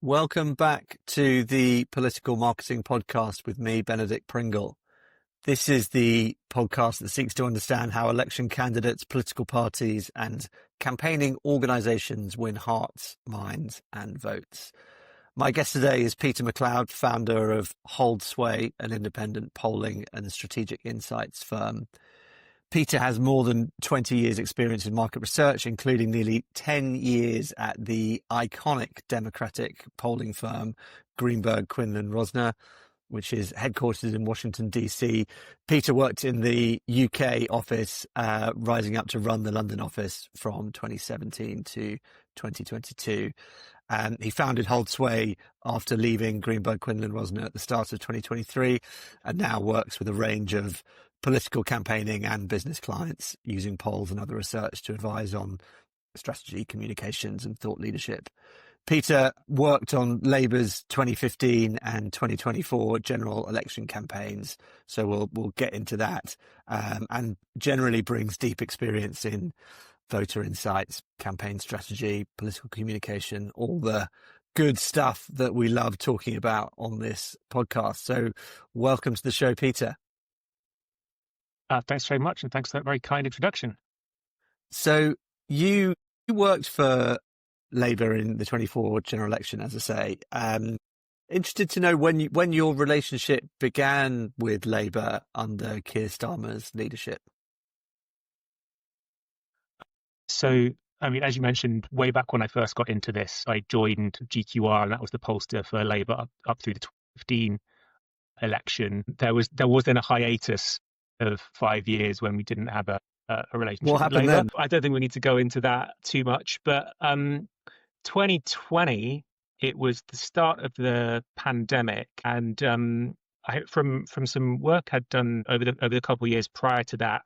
Welcome back to the Political Marketing Podcast with me, Benedict Pringle. This is the podcast that seeks to understand how election candidates, political parties and campaigning organisations win hearts, minds and votes. My guest today is Peter McLeod, founder of Hold Sway, an independent polling and strategic insights firm. Peter has more than 20 years experience in market research, including nearly 10 years at the iconic Democratic polling firm Greenberg Quinlan Rosner, which is headquartered in Washington, DC. Peter worked in the UK office, rising up to run the London office from 2017 to 2022. And he founded Hold Sway after leaving Greenberg Quinlan Rosner at the start of 2023, and now works with a range of political campaigning and business clients using polls and other research to advise on strategy, communications and thought leadership. Peter worked on Labour's 2015 and 2024 general election campaigns, so we'll get into that, and generally brings deep experience in voter insights, campaign strategy, political communication, all the good stuff that we love talking about on this podcast. So welcome to the show, Peter. Thanks very much, and thanks for that very kind introduction. So you worked for Labour in the 24 general election, as I say. Interested to know when your relationship began with Labour under Keir Starmer's leadership. So, I mean, as you mentioned, way back when I first got into this, I joined GQR, and that was the pollster for Labour up through the 2015 election. There was then a hiatus of 5 years when we didn't have a relationship. What happened then? I don't think we need to go into that too much, but 2020, it was the start of the pandemic, and from some work I'd done over the couple of years prior to that,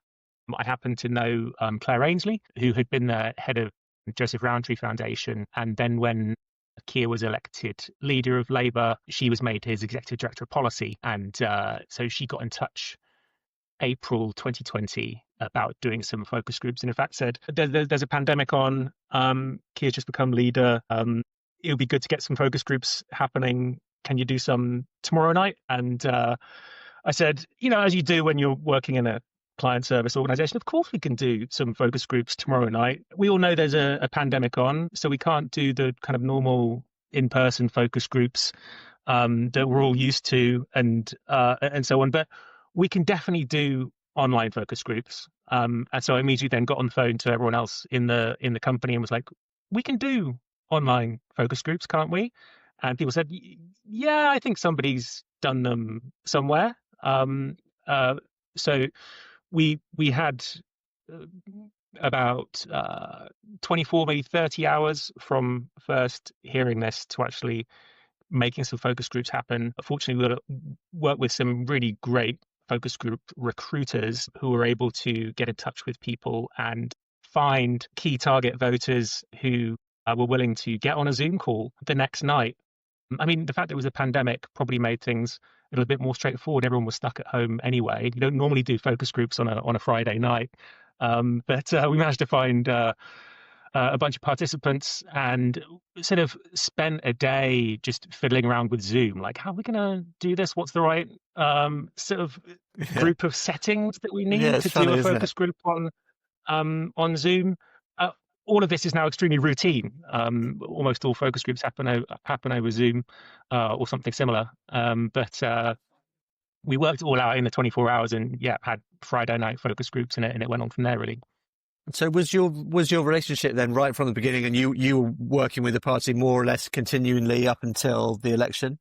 I happened to know Claire Ainsley, who had been the head of Joseph Rowntree Foundation, and then when Keir was elected leader of Labour, she was made his executive director of policy, and so she got in touch April 2020 about doing some focus groups, and in fact said, there's a pandemic on, Keir's just become leader, it would be good to get some focus groups happening, can you do some tomorrow night? And I said, as you do when you're working in a client service organization, of course we can do some focus groups tomorrow night. We all know there's a pandemic on, so we can't do the kind of normal in-person focus groups that we're all used to and so on, but we can definitely do online focus groups. And so I immediately then got on the phone to everyone else in the company and was like, we can do online focus groups, can't we? And people said, yeah, I think somebody's done them somewhere. So we had about 24, maybe 30 hours from first hearing this to actually making some focus groups happen. Fortunately, we worked with some really great focus group recruiters who were able to get in touch with people and find key target voters who were willing to get on a Zoom call the next night. I mean, the fact that it was a pandemic probably made things a little bit more straightforward. Everyone was stuck at home anyway. You don't normally do focus groups on a Friday night, but we managed to find a bunch of participants and sort of spent a day just fiddling around with Zoom. Like, how are we going to do this? What's the right sort of group of settings that we need to do a focus group on Zoom? All of this is now extremely routine. Almost all focus groups happen over Zoom or something similar. But we worked it all out in the 24 hours and had Friday night focus groups and it went on from there, really. So was your relationship then right from the beginning, and you were working with the party more or less continually up until the election?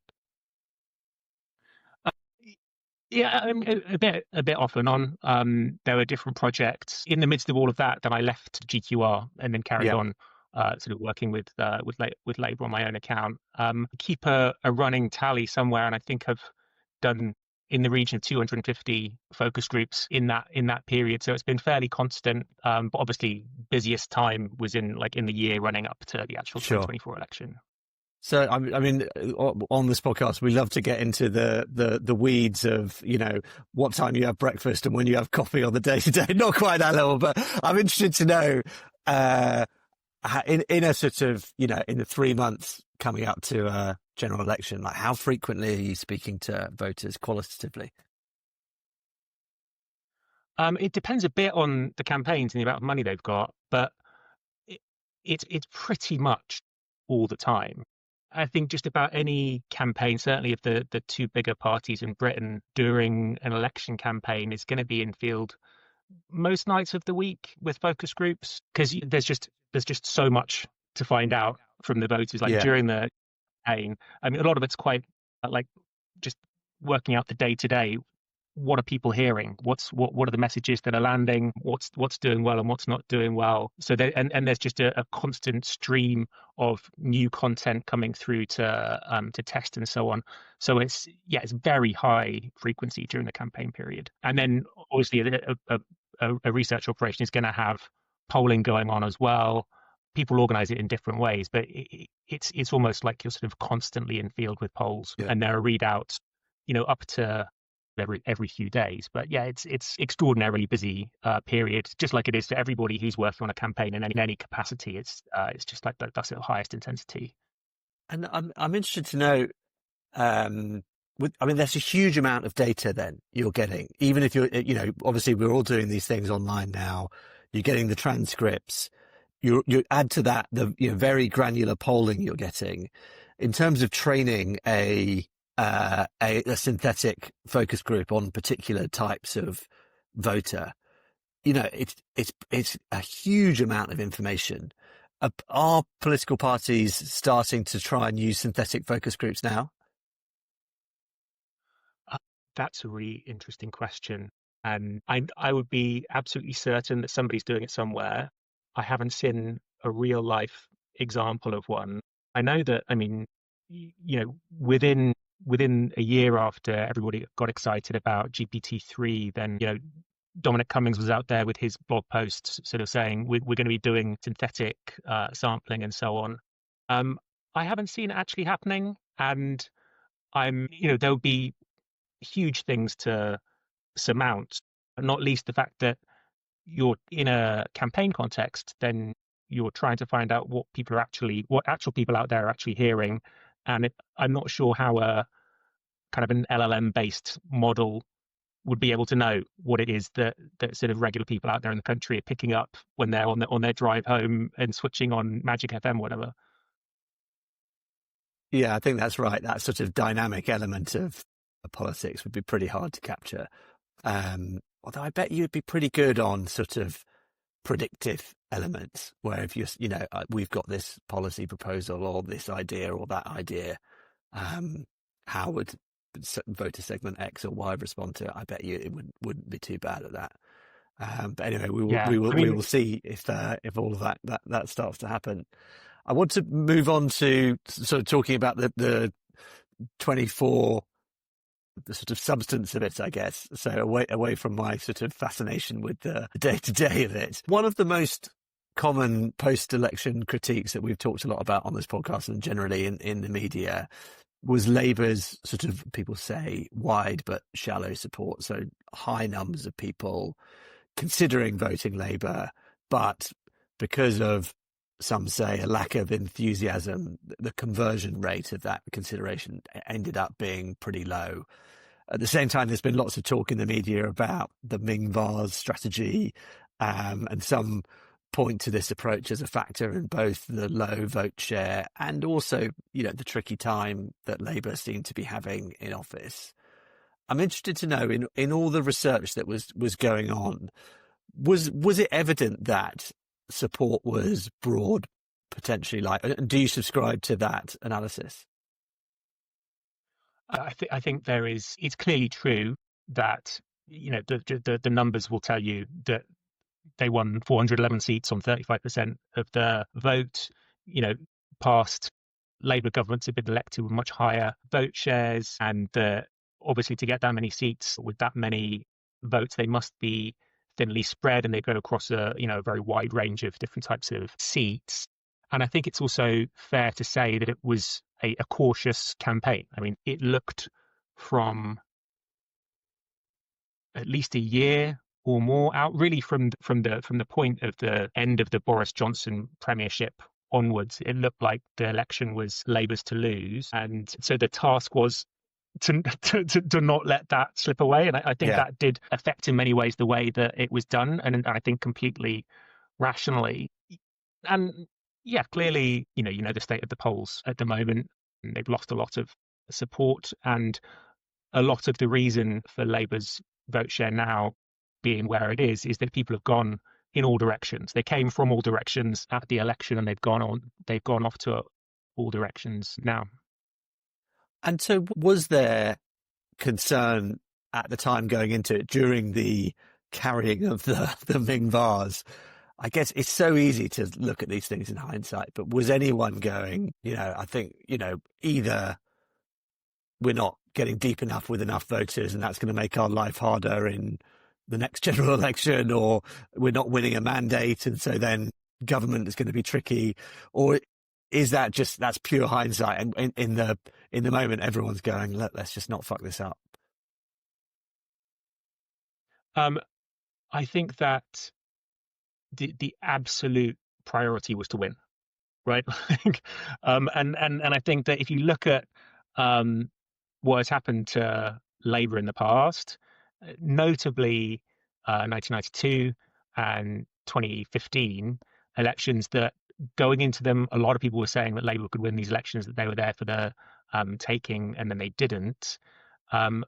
A bit off and on. There were different projects in the midst of all of that. Then I left GQR and then carried on sort of working with Labour on my own account. Keep a running tally somewhere, and I think I've done in the region of 250 focus groups in that period. So it's been fairly constant. But obviously, busiest time was in the year running up to the actual 2024 election. So, I mean, on this podcast, we love to get into the weeds of, what time you have breakfast and when you have coffee on the day-to-day. Not quite that level, but I'm interested to know, in a sort of, in the 3 months coming up to a general election? Like, how frequently are you speaking to voters qualitatively? It depends a bit on the campaigns and the amount of money they've got, but it, it's pretty much all the time. I think just about any campaign, certainly of the two bigger parties in Britain during an election campaign, is going to be in field most nights of the week with focus groups, because there's just so much to find out from the voters, like Yeah. during the campaign. I mean, a lot of it's quite like just working out the day to day. What are people hearing? What are the messages that are landing? What's doing well and what's not doing well? So there, and there's just a constant stream of new content coming through to test and so on. So it's very high frequency during the campaign period. And then obviously a research operation is going to have polling going on as well. People organize it in different ways, but it's almost like you're sort of constantly in field with polls, Yeah. and there are readouts, up to every few days. But yeah, it's extraordinarily busy period, just like it is for everybody who's working on a campaign in any capacity. It's just like that's at highest intensity. And I'm interested to know, I mean, there's a huge amount of data then you're getting, even if obviously we're all doing these things online now. You're getting the transcripts. You add to that the very granular polling you're getting. In terms of training a synthetic focus group on particular types of voter, it's a huge amount of information. Are political parties starting to try and use synthetic focus groups now? That's a really interesting question, and I would be absolutely certain that somebody's doing it somewhere. I haven't seen a real life example of one. I know that, I mean, within a year after everybody got excited about GPT-3, then Dominic Cummings was out there with his blog posts, sort of saying we're going to be doing synthetic sampling and so on. I haven't seen it actually happening, and there'll be huge things to surmount, not least the fact that you're in a campaign context, then you're trying to find out what actual people out there are actually hearing. And I'm not sure how a kind of an LLM based model would be able to know what it is that sort of regular people out there in the country are picking up when they're on their drive home and switching on Magic FM, whatever. Yeah, I think that's right. That sort of dynamic element of politics would be pretty hard to capture. Although I bet you'd be pretty good on sort of predictive elements, where if we've got this policy proposal or this idea or that idea, how would voter segment X or Y respond to it? I bet you it wouldn't be too bad at that. But anyway, Yeah, I we mean, will see if all of that starts to happen. I want to move on to sort of talking about the 24, the sort of substance of it, I guess. So away from my sort of fascination with the day-to-day of it. One of the most common post-election critiques that we've talked a lot about on this podcast and generally in the media was Labour's sort of, people say, wide but shallow support. So high numbers of people considering voting Labour, but because of, some say, a lack of enthusiasm, the conversion rate of that consideration ended up being pretty low. At the same time, there's been lots of talk in the media about the Ming Vase strategy, and some point to this approach as a factor in both the low vote share and also, the tricky time that Labour seemed to be having in office. I'm interested to know, in all the research that was going on, was it evident that support was broad, potentially? And do you subscribe to that analysis? I think there is. It's clearly true that the numbers will tell you that they won 411 seats on 35% of the vote. Past Labour governments have been elected with much higher vote shares, and obviously to get that many seats with that many votes, they must be thinly spread, and they go across a very wide range of different types of seats. And I think it's also fair to say that it was a cautious campaign. I mean, it looked from at least a year or more out, really from the point of the end of the Boris Johnson premiership onwards, it looked like the election was Labour's to lose. And so the task was to not let that slip away. And I think that did affect in many ways the way that it was done. And I think completely rationally. And yeah, clearly, you know the state of the polls at the moment. They've lost a lot of support, and a lot of the reason for Labour's vote share now being where it is that people have gone in all directions. They came from all directions at the election, and they've gone off to all directions now. And so was there concern at the time going into it during the carrying of the Ming vase? I guess it's so easy to look at these things in hindsight, but was anyone going, I think, either we're not getting deep enough with enough voters and that's going to make our life harder in the next general election, or we're not winning a mandate and so then government is going to be tricky? Or is that that's pure hindsight, and in the moment everyone's going, look, let's just not fuck this up? I think that the absolute priority was to win, right? And I think that if you look at what has happened to Labour in the past, notably 1992 and 2015 elections, that going into them, a lot of people were saying that Labour could win these elections, that they were there for the taking, and then they didn't. I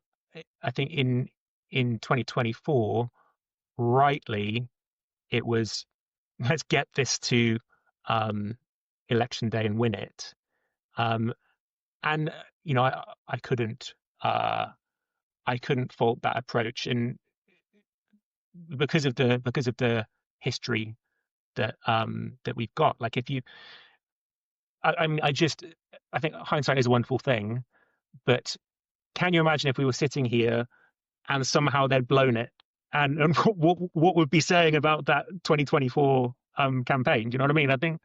think in 2024, rightly, it was, let's get this to election day and win it. And I couldn't fault that approach, and because of the history that we've got. Like, if you, I think hindsight is a wonderful thing, but can you imagine if we were sitting here and somehow they'd blown it, and what would be saying about that 2024 campaign? Do you know what I mean? I think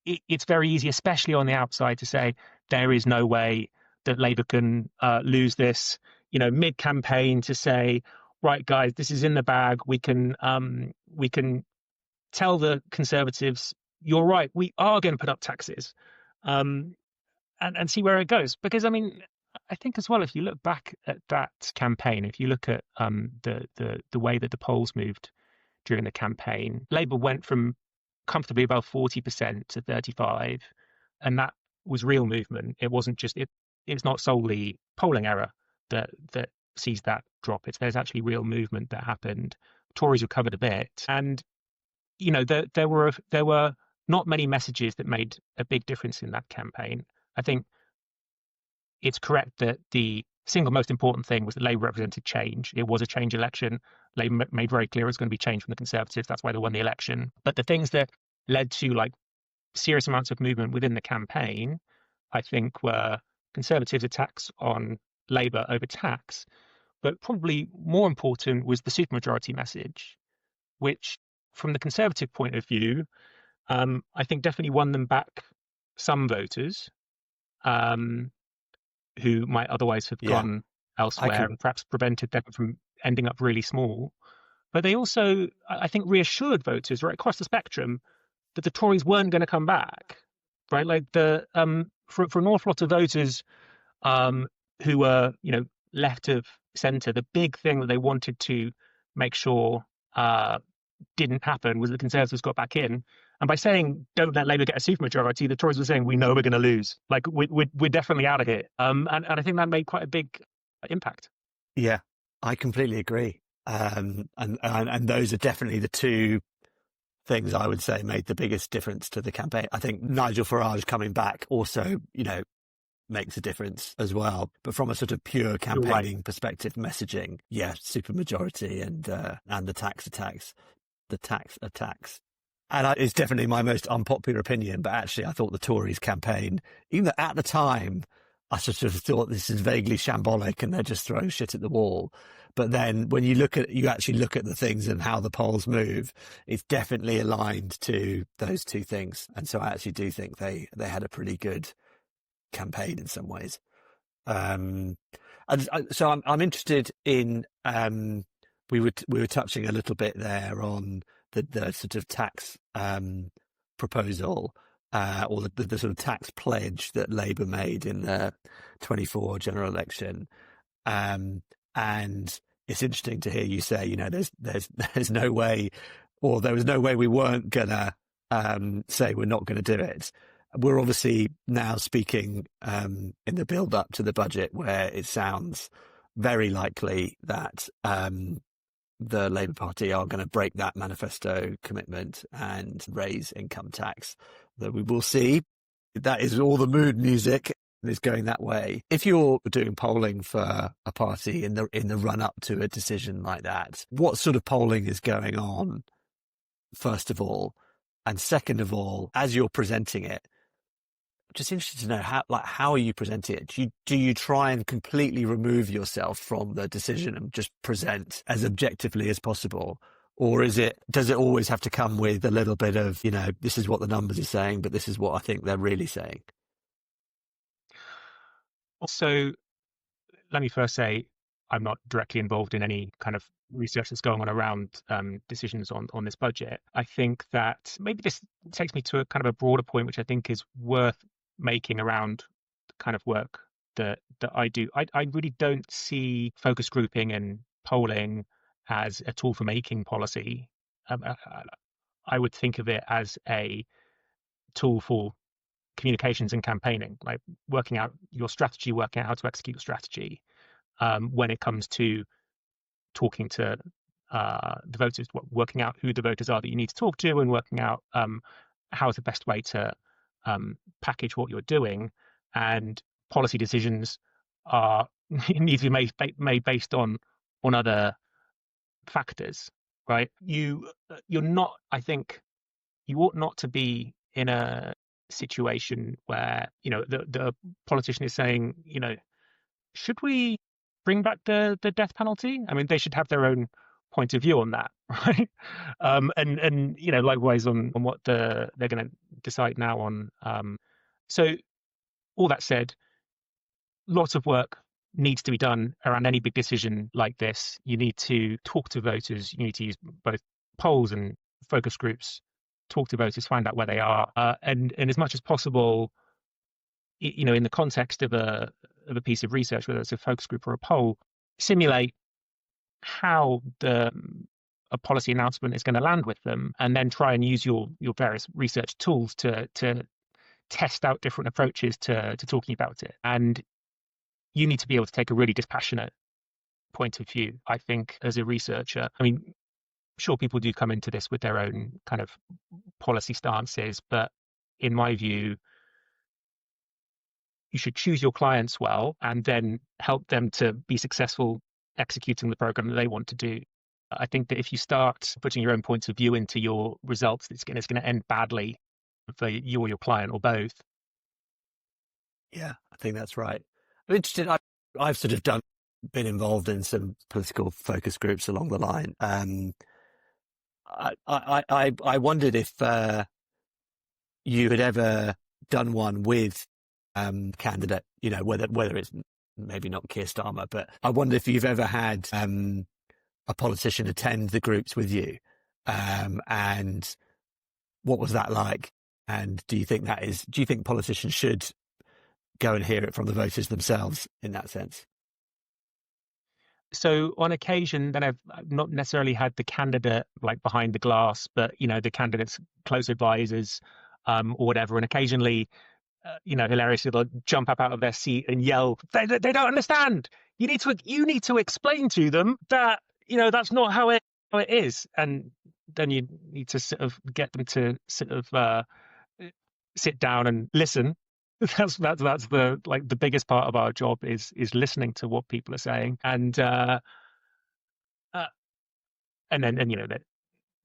it's very easy, especially on the outside, to say there is no way that Labour can lose this. Mid-campaign, to say, right, guys, this is in the bag. We can tell the Conservatives, you're right, we are going to put up taxes, and see where it goes. Because I think as well, if you look back at that campaign, if you look at the way that the polls moved during the campaign, Labour went from comfortably above 40% to 35%, and that was real movement. It wasn't just it's not solely polling error that sees that drop. There's actually real movement that happened. Tories recovered a bit, and there were not many messages that made a big difference in that campaign. I think it's correct that the single most important thing was that Labour represented change. It was a change election. Labour made very clear it was going to be change from the Conservatives. That's why they won the election. But the things that led to serious amounts of movement within the campaign, I think, were Conservatives' attacks on Labour over tax. But probably more important was the supermajority message, which, from the Conservative point of view, I think definitely won them back some voters who might otherwise have gone elsewhere, and perhaps prevented them from ending up really small. But they also, I think, reassured voters right across the spectrum that the Tories weren't going to come back, right? Like for an awful lot of voters who were, left of centre, the big thing that they wanted to make sure didn't happen was the Conservatives got back in. And by saying don't let Labour get a supermajority, the Tories were saying we know we're going to lose. Like, we're definitely out of here. And I think that made quite a big impact. Yeah, I completely agree. And those are definitely the two things I would say made the biggest difference to the campaign. I think Nigel Farage coming back also, makes a difference as well. But from a sort of pure campaigning perspective, messaging, supermajority and the tax attacks. And it's definitely my most unpopular opinion, but actually I thought the Tories campaign, even though at the time I sort of thought this is vaguely shambolic and they're just throwing shit at the wall. But then when you actually look at the things and how the polls move, it's definitely aligned to those two things. And so I actually do think they had a pretty good campaign in some ways. And so I'm interested in, we were touching a little bit there on the sort of tax proposal or the sort of tax pledge that Labour made in the 24 general election. And it's interesting to hear you say, there's no way, or there was no way we weren't gonna say we're not going to do it. We're obviously now speaking in the build up to the budget, where it sounds very likely that the Labour Party are going to break that manifesto commitment and raise income tax. Though we will see. That is all the mood music is going that way. If you're doing polling for a party in the run up to a decision like that, what sort of polling is going on, first of all, and second of all, as you're presenting it? Just interested to know how are you presenting it? Do you try and completely remove yourself from the decision and just present as objectively as possible? Or does it always have to come with a little bit of, this is what the numbers are saying, but this is what I think they're really saying? So let me first say, I'm not directly involved in any kind of research that's going on around decisions on this budget. I think that maybe this takes me to a kind of a broader point, which I think is worth making around the kind of work that I do. I really don't see focus grouping and polling as a tool for making policy. I would think of it as a tool for communications and campaigning, like working out your strategy, working out how to execute your strategy. When it comes to talking to the voters, working out who the voters are that you need to talk to, and working out how is the best way to package what you're doing. And policy decisions need to be made based on other factors, right? You're not, I think, you ought not to be in a situation where the politician is saying, should we bring back the death penalty? I mean, they should have their own point of view on that, right? And likewise on what they're going to decide now on. So all that said, lots of work needs to be done around any big decision like this. You need to talk to voters. You need to use both polls and focus groups, talk to voters, find out where they are, and as much as possible, in the context of a piece of research, whether it's a focus group or a poll, simulate how a policy announcement is going to land with them, and then try and use your various research tools to test out different approaches to talking about it. And you need to be able to take a really dispassionate point of view, I think, as a researcher. I mean, sure, people do come into this with their own kind of policy stances, but in my view, you should choose your clients well and then help them to be successful executing the program that they want to do. I think that if you start putting your own points of view into your results, it's going to end badly for you or your client, or both. Yeah, I think that's right. I'm interested. I've sort of been involved in some political focus groups along the line. I wondered if you had ever done one with candidate, whether it's maybe not Keir Starmer, but I wonder if you've ever had a politician attend the groups with you, and what was that like? And do you think politicians should go and hear it from the voters themselves in that sense? So on occasion, then I've not necessarily had the candidate like behind the glass, but the candidate's close advisors or whatever, and occasionally. Hilariously, they'll jump up out of their seat and yell, they don't understand. You need to explain to them that, that's not how it is. And then you need to sort of get them to sort of sit down and listen. That's the biggest part of our job is listening to what people are saying, and then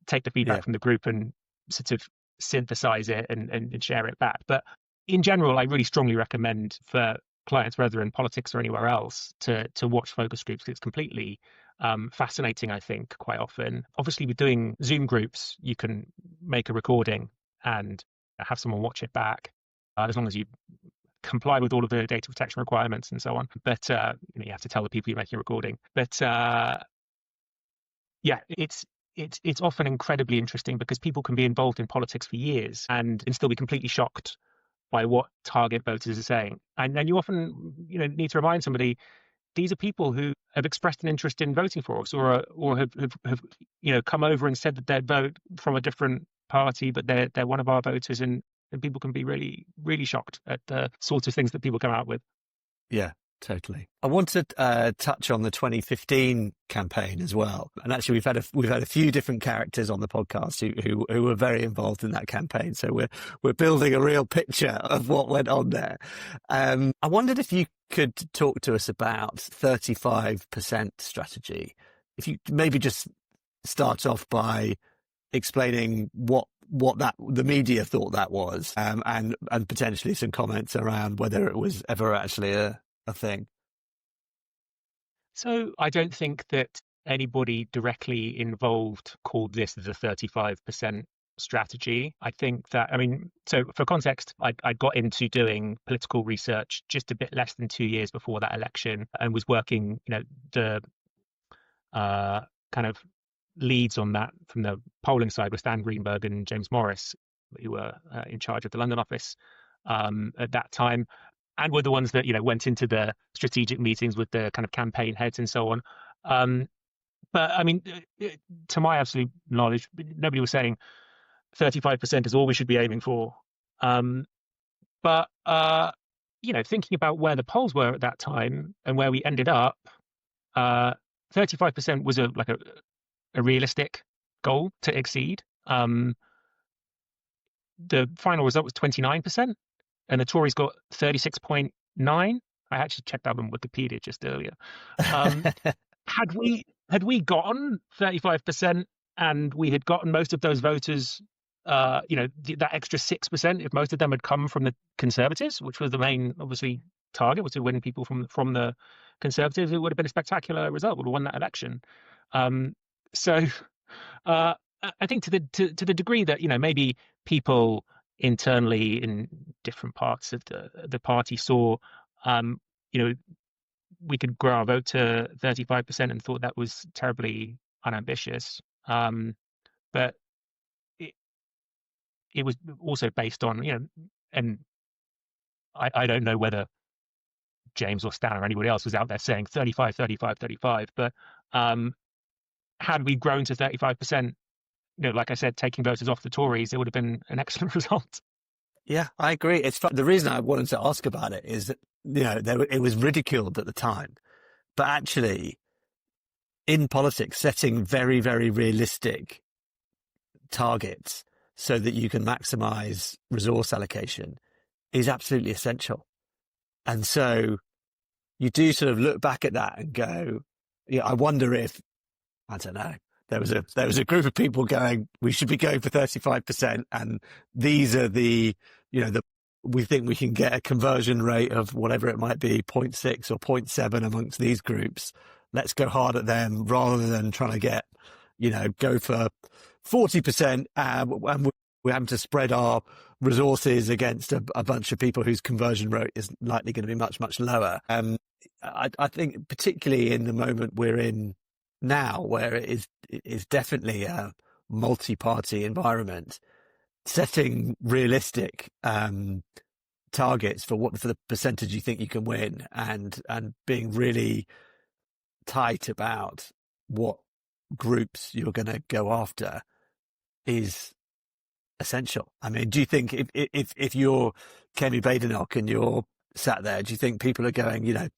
take the feedback from the group and sort of synthesize it and share it back. But in general, I really strongly recommend for clients, whether in politics or anywhere else, to watch focus groups. It's completely fascinating, I think, quite often. Obviously, with doing Zoom groups, you can make a recording and have someone watch it back, as long as you comply with all of the data protection requirements and so on. But you have to tell the people you're making a recording. But yeah, it's it's often incredibly interesting because people can be involved in politics for years and still be completely shocked by what target voters are saying. And then you often, need to remind somebody these are people who have expressed an interest in voting for us, or have come over and said that they'd vote from a different party, but they're one of our voters, and people can be really, really shocked at the sorts of things that people come out with. Yeah, totally. I want to touch on the 2015 campaign as well. And actually, we've had a few different characters on the podcast who were very involved in that campaign. So we're building a real picture of what went on there. I wondered if you could talk to us about 35% strategy. If you maybe just start off by explaining what the media thought that was, and potentially some comments around whether it was ever actually a thing. So I don't think that anybody directly involved called this the 35% strategy. I think that, so for context, I got into doing political research just a bit less than 2 years before that election, and was working, the kind of leads on that from the polling side with Stan Greenberg and James Morris, who were in charge of the London office at that time, and were the ones that went into the strategic meetings with the kind of campaign heads and so on. But to my absolute knowledge, nobody was saying 35% is all we should be aiming for. But thinking about where the polls were at that time and where we ended up, 35% was a realistic goal to exceed. The final result was 29%, and the Tories got 36.9. I actually checked that on Wikipedia just earlier. Had we gotten 35% and we had gotten most of those voters, that extra 6%, if most of them had come from the Conservatives, which was the main, obviously, target, was to win people from the Conservatives, it would have been a spectacular result. Would have won that election. So I think to the degree that maybe people internally in different parts of the party saw we could grow our vote to 35% and thought that was terribly unambitious. But it was also based on and I don't know whether James or Stan or anybody else was out there saying 35, 35, 35, but had we grown to 35%, like I said, taking voters off the Tories, it would have been an excellent result. Yeah, I agree. It's the reason I wanted to ask about it is that it was ridiculed at the time, but actually, in politics, setting very, very realistic targets so that you can maximize resource allocation is absolutely essential. And so you do sort of look back at that and go, I wonder if, I don't know, there was a group of people going, we should be going for 35%, and these are we think we can get a conversion rate of whatever it might be, 0.6 or 0.7 amongst these groups. Let's go hard at them rather than trying to get, go for 40%, and we're having to spread our resources against a bunch of people whose conversion rate is likely going to be much, much lower. I think particularly in the moment we're in now, where it is definitely a multi-party environment, setting realistic targets for the percentage you think you can win, and being really tight about what groups you're going to go after is essential. Do you think if you're Kemi Badenoch and you're sat there, do you think people are going,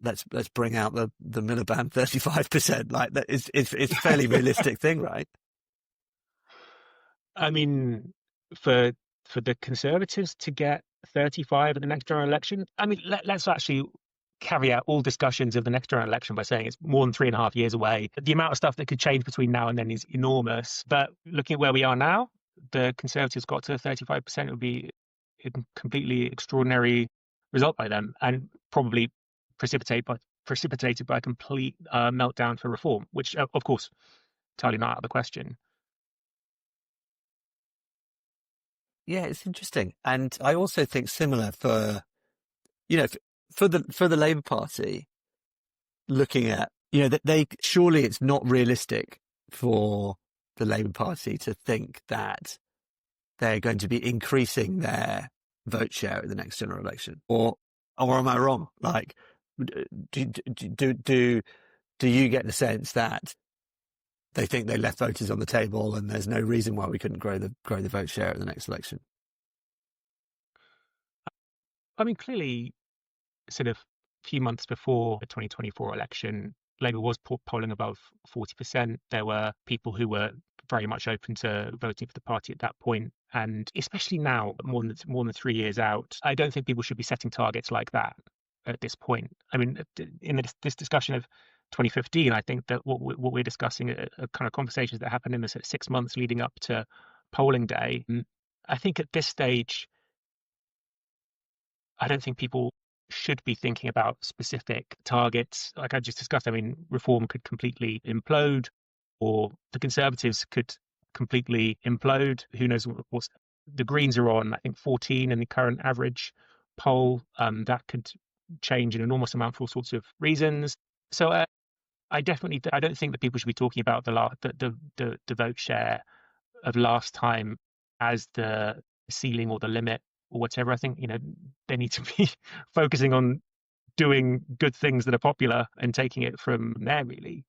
let's bring out the Miliband 35%? Like that is it's a fairly realistic thing, right? For the Conservatives to get 35 in the next general election, let's actually caveat all discussions of the next general election by saying it's more than 3.5 years away. The amount of stuff that could change between now and then is enormous. But looking at where we are now, the Conservatives got to 35%, it would be a completely extraordinary result by them, and probably precipitated by a complete meltdown for reform, which, of course, entirely not out of the question. Yeah, it's interesting. And I also think similar for the Labour Party, looking at, that surely it's not realistic for the Labour Party to think that they're going to be increasing their vote share at the next general election, or am I wrong? Like, do you get the sense that they think they left voters on the table and there's no reason why we couldn't grow the vote share at the next election? I mean, clearly, sort of a few months before the 2024 election, Labour was polling above 40%. There were people who were very much open to voting for the party at that point. And especially now, more than 3 years out, I don't think people should be setting targets like that at this point. I mean, in this discussion of 2015, I think that what we're discussing are kind of conversations that happened in the 6 months leading up to polling day. I think at this stage, I don't think people should be thinking about specific targets. Like I just discussed, I mean, Reform could completely implode, or the Conservatives could completely implode. Who knows what the Greens are on, I think 14 in the current average poll. That could change an enormous amount for all sorts of reasons. So I don't think that people should be talking about the vote share of last time as the ceiling or the limit or whatever. I think, they need to be focusing on doing good things that are popular and taking it from there, really.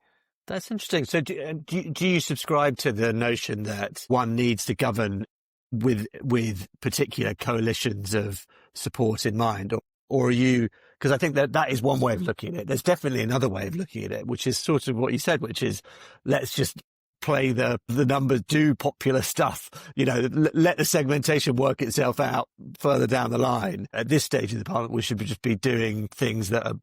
That's interesting. So do you subscribe to the notion that one needs to govern with particular coalitions of support in mind? Or are you, because I think that is one way of looking at it. There's definitely another way of looking at it, which is sort of what you said, which is let's just play the numbers, do popular stuff, let the segmentation work itself out further down the line. At this stage of the parliament, we should just be doing things that are,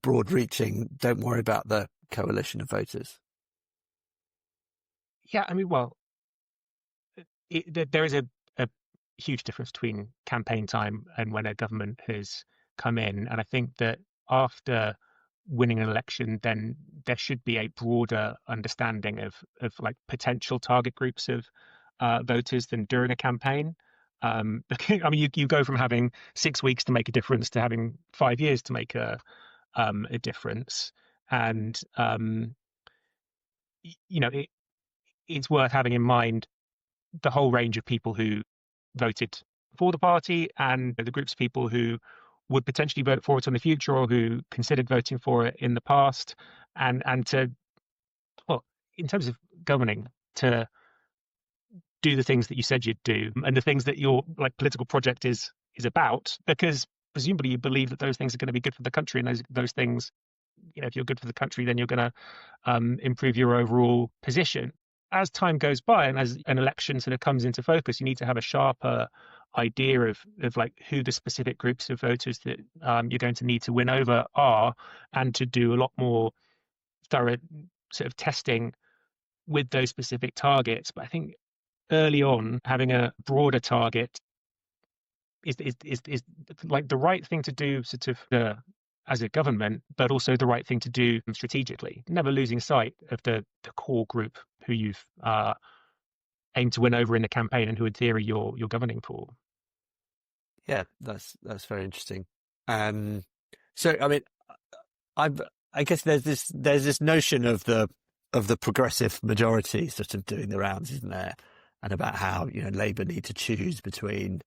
broad reaching. Don't worry about the coalition of voters. Yeah, I mean, well, there is a huge difference between campaign time and when a government has come in. And I think that after winning an election, then there should be a broader understanding of like potential target groups of voters than during a campaign. I mean, you go from having 6 weeks to make a difference to having 5 years to make a difference, and it's worth having in mind the whole range of people who voted for the party and the groups of people who would potentially vote for it in the future or who considered voting for it in the past, and to, well, in terms of governing, to do the things that you said you'd do and the things that your political project is about, because presumably you believe that those things are going to be good for the country, and those things, if you're good for the country, then you're going to improve your overall position. As time goes by and as an election sort of comes into focus, you need to have a sharper idea of like who the specific groups of voters that you're going to need to win over are, and to do a lot more thorough sort of testing with those specific targets. But I think early on, having a broader target is like the right thing to do, sort of as a government, but also the right thing to do strategically, never losing sight of the core group who you've aimed to win over in the campaign and who in theory you're governing for. Yeah, that's very interesting. So I mean, I guess there's this notion of the progressive majority sort of doing the rounds, isn't there? And about how Labour need to choose between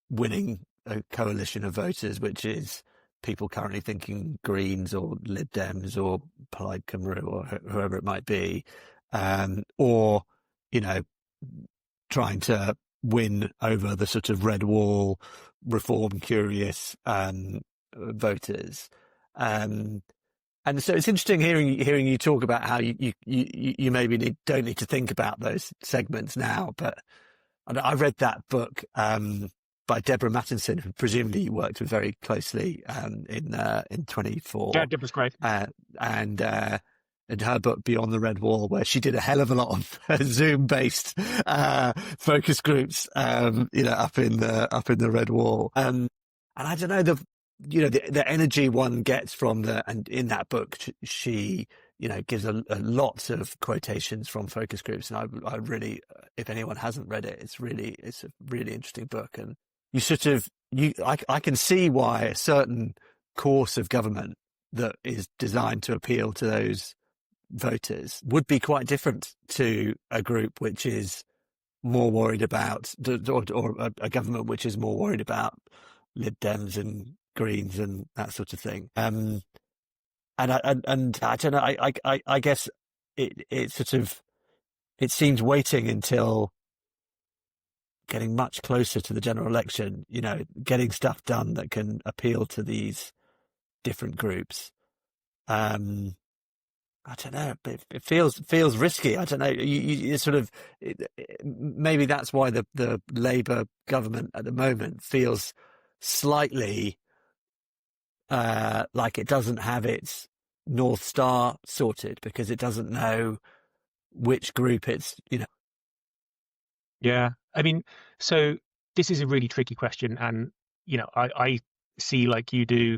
winning a coalition of voters, which is people currently thinking Greens or Lib Dems or Plaid Cymru or whoever it might be, or trying to win over the sort of red wall, reform curious voters. And so it's interesting hearing you talk about how you maybe don't need to think about those segments now. But I read that book by Deborah Mattinson, who presumably you worked with very closely in 24. Yeah, Deborah's great. And in her book Beyond the Red Wall, where she did a hell of a lot of Zoom-based focus groups, up in the Red Wall. And I don't know, the energy one gets from and in that book, she, gives a lots of quotations from focus groups. And I really, if anyone hasn't read it, it's a really interesting book. And you sort of, I can see why a certain course of government that is designed to appeal to those voters would be quite different to a group which is more worried about, or a government which is more worried about Lib Dems and Greens and that sort of thing. And I don't know. I guess it sort of, it seems waiting until getting much closer to the general election, getting stuff done that can appeal to these different groups. I don't know. It feels risky. I don't know. You sort of, maybe that's why the Labour government at the moment feels slightly like it doesn't have its North Star sorted, because it doesn't know which group it's. Yeah, I mean, so this is a really tricky question, and I see, like you do,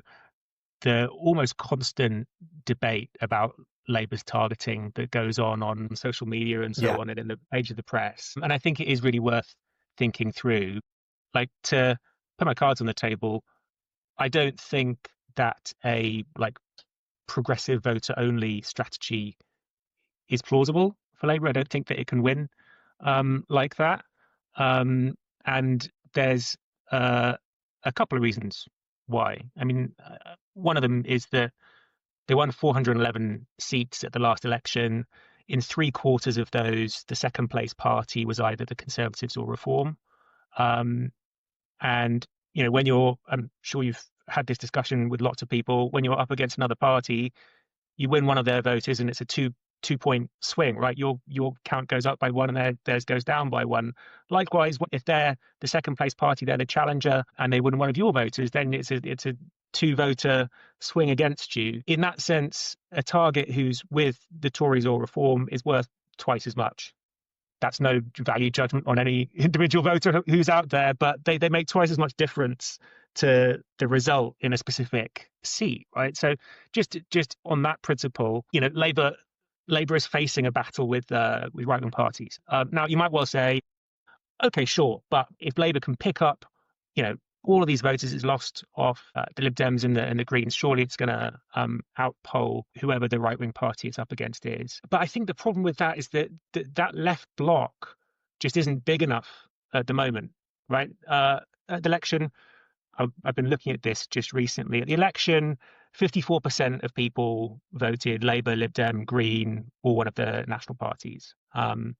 the almost constant debate about Labour's targeting that goes on social media and so on, and in the age of the press. And I think it is really worth thinking through. Like, to put my cards on the table, I don't think that a progressive voter only strategy is plausible for Labour. I don't think that it can win like that. And there's a couple of reasons why. I mean, one of them is that they won 411 seats at the last election. In 3/4 of those, the second place party was either the Conservatives or Reform. And when I'm sure you've had this discussion with lots of people, when you're up against another party, you win one of their voters and it's a two-point swing, right? Your count goes up by one and theirs goes down by one. Likewise, if they're the second place party, they're the challenger, and they win one of your voters, then it's a 2-voter swing against you. In that sense, a target who's with the Tories or Reform is worth twice as much. That's no value judgment on any individual voter who's out there, but they make twice as much difference to the result in a specific seat, right? So just on that principle, Labour is facing a battle with right-wing parties. Now, you might well say, okay, sure, but if Labour can pick up, all of these voters it's lost off the Lib Dems and the Greens, surely it's going to outpoll whoever the right-wing party it's up against is. But I think the problem with that is that that left bloc just isn't big enough at the moment, right? At the election, I've been looking at this just recently. At the election, 54% of people voted Labour, Lib Dem, Green, or one of the national parties. Well,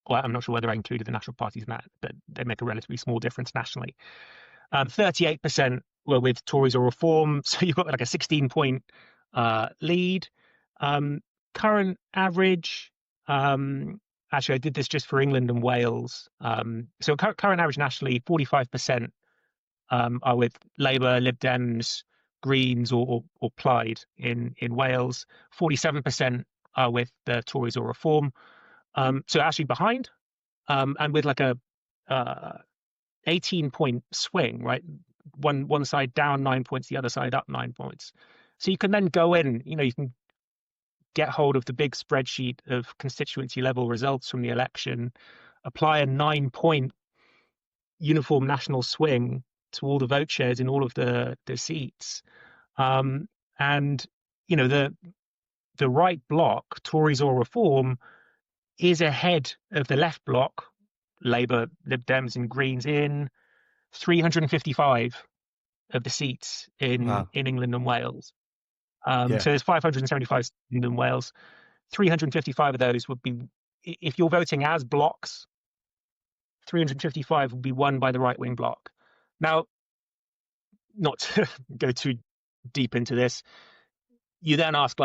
I'm not sure whether I included the national parties in that, but they make a relatively small difference nationally. 38% were with Tories or Reform, so you've got like a 16-point lead. Current average, actually I did this just for England and Wales. So current average nationally, 45% are with Labour, Lib Dems, Greens, or Plaid in Wales. 47% are with the Tories or Reform. So actually behind, and with like a 18-point swing, right? One side down 9 points, the other side up 9 points. So you can then go in, you can get hold of the big spreadsheet of constituency level results from the election, apply a 9-point uniform national swing to all the vote shares in all of the seats. And, the right bloc, Tories or Reform, is ahead of the left bloc, Labour, Lib Dems and Greens, in 355 of the seats in England and Wales. So there's 575 in England and Wales. 355 of those would be, if you're voting as blocks, 355 would be won by the right-wing bloc. Now, not to go too deep into this, you then ask,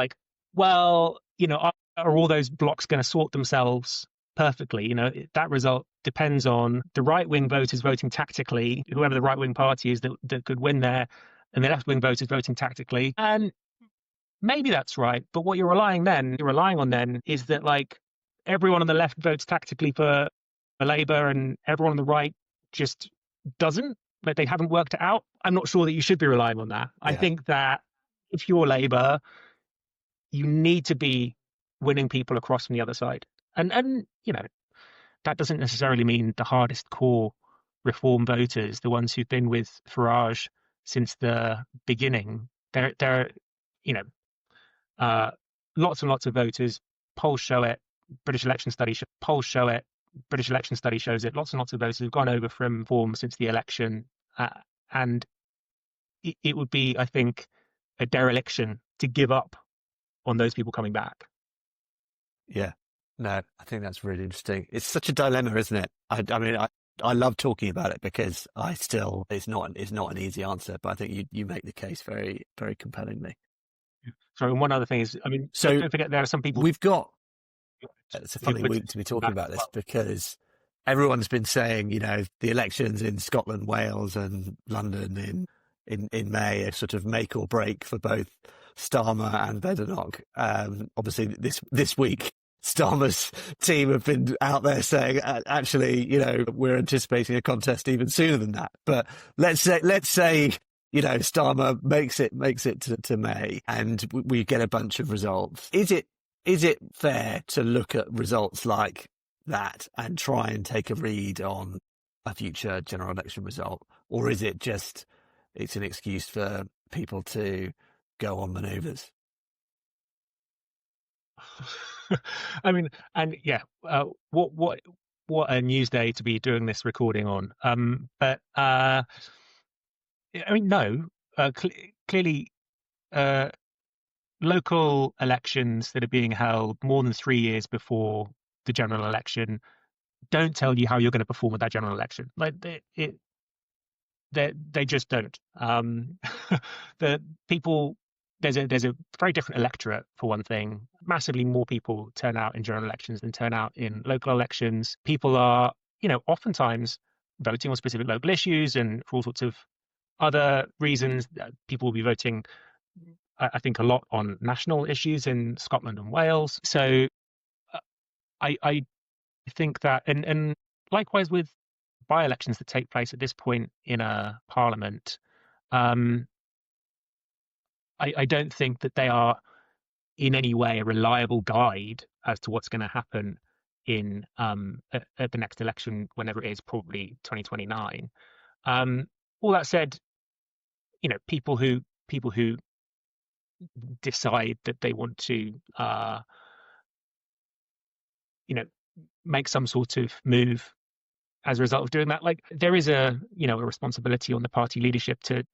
well, are all those blocks going to sort themselves perfectly? That result depends on the right-wing voters voting tactically, whoever the right-wing party is that could win there, and the left-wing voters voting tactically. And maybe that's right, but what you're relying on then is that everyone on the left votes tactically for Labour and everyone on the right just doesn't, but they haven't worked it out. I'm not sure that you should be relying on that. Yeah. I think that if you're Labour, you need to be winning people across from the other side. And that doesn't necessarily mean the hardest core Reform voters, the ones who've been with Farage since the beginning. They're not lots and lots of voters. Polls show it. British election study polls show it. British election study shows it. Lots and lots of voters have gone over from form since the election, and it would be, I think, a dereliction to give up on those people coming back. Yeah, no, I think that's really interesting. It's such a dilemma, isn't it? I mean, I love talking about it because it's not an easy answer, but I think you make the case very, very compellingly. Sorry, and one other thing is, I mean, so don't forget there are some people. It's a funny week to be talking about this because everyone's been saying, the elections in Scotland, Wales, and London in May are sort of make or break for both Starmer and Badenoch. Obviously, this week, Starmer's team have been out there saying, actually, we're anticipating a contest even sooner than that. But let's say, Starmer makes it to May, and we get a bunch of results. Is it fair to look at results like that and try and take a read on a future general election result, or is it just it's an excuse for people to go on manoeuvres? I mean, and yeah, what a news day to be doing this recording on. But I mean, no, clearly, local elections that are being held more than 3 years before the general election don't tell you how you're going to perform at that general election. Like they just don't. The people, there's a very different electorate, for one thing. Massively more people turn out in general elections than turn out in local elections. People are, oftentimes voting on specific local issues, and for all sorts of other reasons. People will be voting, I think, a lot on national issues in Scotland and Wales. So I think that, and likewise with by-elections that take place at this point in a parliament, I don't think that they are in any way a reliable guide as to what's going to happen in at the next election, whenever it is, probably 2029. All that said, people who decide that they want to make some sort of move as a result of doing that, like, there is a responsibility on the party leadership to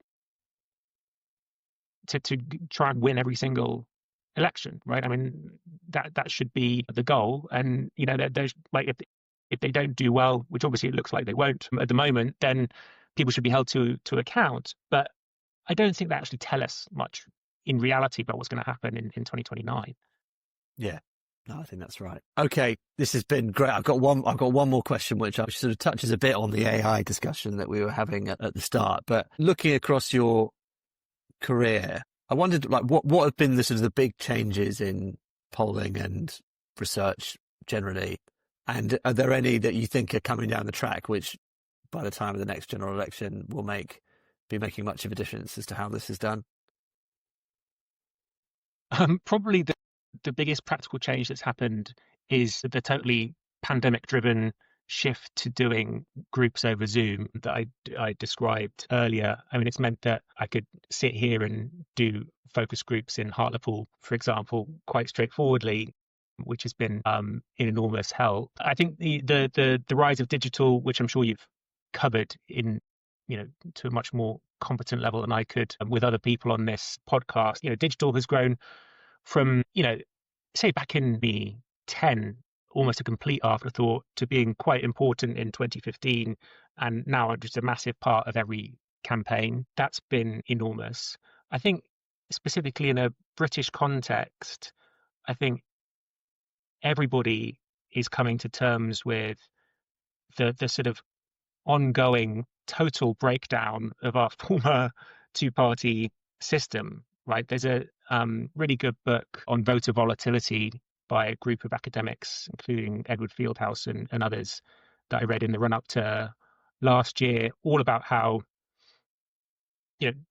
try and win every single election, right? I mean, that should be the goal. And there's, like, if they don't do well, which obviously it looks like they won't at the moment, then people should be held to account. But I don't think they actually tell us much in reality about what's going to happen in 2029. Yeah. No, I think that's right. Okay, this has been great. I've got one more question, which sort of touches a bit on the AI discussion that we were having at the start. But looking across your career, I wondered, like, what have been the sort of the big changes in polling and research generally, and are there any that you think are coming down the track, which by the time of the next general election will be making much of a difference as to how this is done? Probably the biggest practical change that's happened is the totally pandemic-driven shift to doing groups over Zoom that I described earlier. I mean, it's meant that I could sit here and do focus groups in Hartlepool, for example, quite straightforwardly, which has been an enormous help. I think the rise of digital, which I'm sure you've covered in to a much more competent level than I could with other people on this podcast. Digital has grown from, say back in the 10, almost a complete afterthought, to being quite important in 2015, and now just a massive part of every campaign. That's been enormous. I think specifically in a British context, I think everybody is coming to terms with the sort of ongoing total breakdown of our former two-party system, right? There's a really good book on voter volatility by a group of academics, including Edward Fieldhouse and others, that I read in the run-up to last year, all about how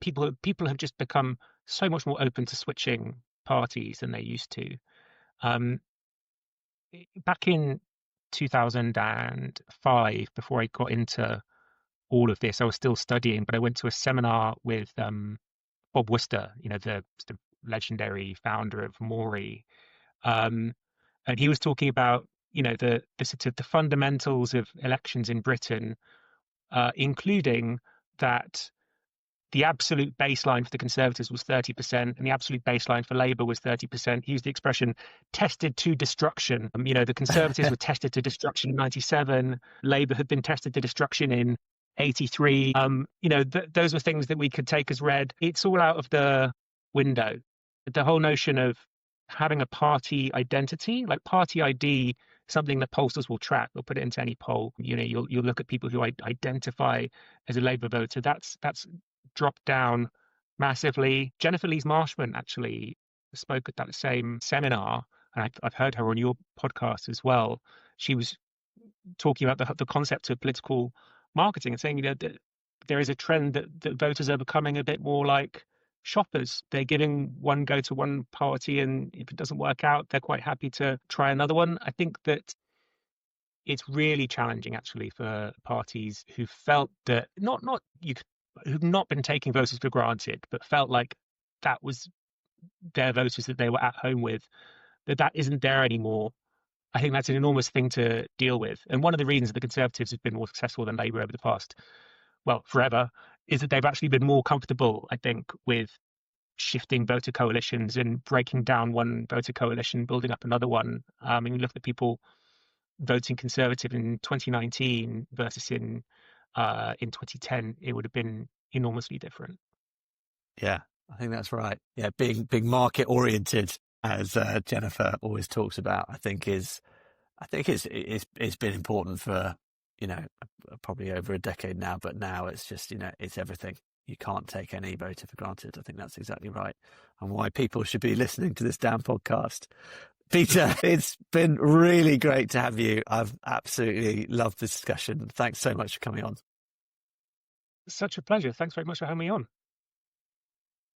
people have just become so much more open to switching parties than they used to. Back in 2005, before I got into all of this, I was still studying, but I went to a seminar with Bob Worcester, the legendary founder of Maury, And he was talking about, the sort of the fundamentals of elections in Britain, including that the absolute baseline for the Conservatives was 30%, and the absolute baseline for Labour was 30%. He used the expression "tested to destruction." The Conservatives were tested to destruction in '97. Labour had been tested to destruction in '83. Those were things that we could take as read. It's all out of the window. The whole notion of having a party identity, like party ID, something that pollsters will track. They'll put it into any poll. You'll look at people who identify as a Labour voter. That's dropped down massively. Jennifer Lees Marshman actually spoke at that same seminar, and I've heard her on your podcast as well. She was talking about the concept of political marketing and saying, that there is a trend that voters are becoming a bit more like shoppers. They're giving one go to one party, and if it doesn't work out, they're quite happy to try another one. I think that it's really challenging actually for parties who felt that who've not been taking voters for granted, but felt like that was their voters that they were at home with, that isn't there anymore. I think that's an enormous thing to deal with. And one of the reasons the Conservatives have been more successful than Labour over the past, forever, is that they've actually been more comfortable, I think, with shifting voter coalitions and breaking down one voter coalition, building up another one. And you look at the people voting Conservative in 2019 versus in 2010, it would have been enormously different. Yeah, I think that's right. Yeah, being market oriented, as Jennifer always talks about, I think it's been important for probably over a decade now. But now it's just it's everything. You can't take any voter for granted. I think that's exactly right, and why people should be listening to this damn podcast. Peter, it's been really great to have you. I've absolutely loved this discussion. Thanks so much for coming on. Such a pleasure. Thanks very much for having me on.